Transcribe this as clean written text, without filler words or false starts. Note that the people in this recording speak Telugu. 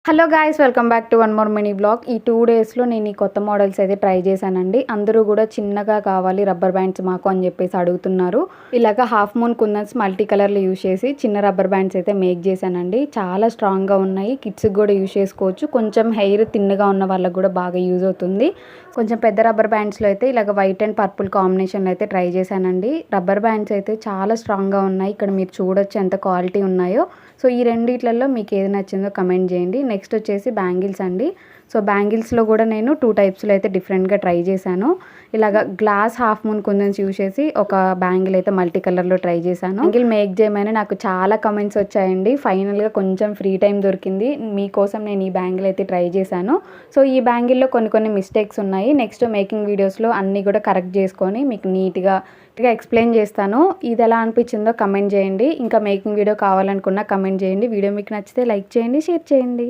Hello guys, welcome back to one more mini blog. ఈ 2 డేస్లో నేను ఈ కొత్త మోడల్స్ అయితే ట్రై చేశానండి. అందరూ కూడా చిన్నగా కావాలి రబ్బర్ బ్యాండ్స్ మాకు అని చెప్పేసి అడుగుతున్నారు. ఇలాగ హాఫ్ మూన్ కుందన్స్ మల్టీ కలర్లు యూజ్ చేసి చిన్న రబ్బర్ బ్యాండ్స్ అయితే మేక్ చేశానండి. చాలా స్ట్రాంగ్గా ఉన్నాయి. కిడ్స్కి కూడా యూజ్ చేసుకోవచ్చు. కొంచెం హెయిర్ థిన్గా ఉన్న వాళ్ళకి కూడా బాగా యూజ్ అవుతుంది. కొంచెం పెద్ద రబ్బర్ బ్యాండ్స్లో అయితే ఇలాగ వైట్ అండ్ పర్పుల్ కాంబినేషన్లో అయితే ట్రై చేశానండి. రబ్బర్ బ్యాండ్స్ అయితే చాలా స్ట్రాంగ్గా ఉన్నాయి. ఇక్కడ మీరు చూడొచ్చు ఎంత క్వాలిటీ ఉన్నాయో. సో ఈ రెండిట్లలో మీకు ఏది నచ్చిందో కమెంట్ చేయండి. నెక్స్ట్ వచ్చేసి బ్యాంగిల్స్ అండి. సో బ్యాంగిల్స్లో కూడా నేను 2 టైప్స్లో అయితే డిఫరెంట్గా ట్రై చేశాను. ఇలాగ గ్లాస్ హాఫ్ మూన్ కుందన్స్ యూజ్ చేసి ఒక బ్యాంగిల్ అయితే మల్టీ కలర్లో ట్రై చేశాను. బ్యాంగిల్ మేక్ చేయమని నాకు చాలా కమెంట్స్ వచ్చాయండి. ఫైనల్గా కొంచెం ఫ్రీ టైం దొరికింది. మీకోసం నేను ఈ బ్యాంగిల్ అయితే ట్రై చేశాను. సో ఈ బ్యాంగిల్లో కొన్ని మిస్టేక్స్ ఉన్నాయి. నెక్స్ట్ మేకింగ్ వీడియోస్లో అన్నీ కూడా కరెక్ట్ చేసుకొని మీకు నీట్గా ఎక్స్ప్లెయిన్ చేస్తాను. ఇది ఎలా అనిపించిందో కమెంట్ చేయండి. ఇంకా మేకింగ్ వీడియో కావాలనుకున్నా కమెంట్ చేయండి. వీడియో మీకు నచ్చితే లైక్ చేయండి, షేర్ చేయండి.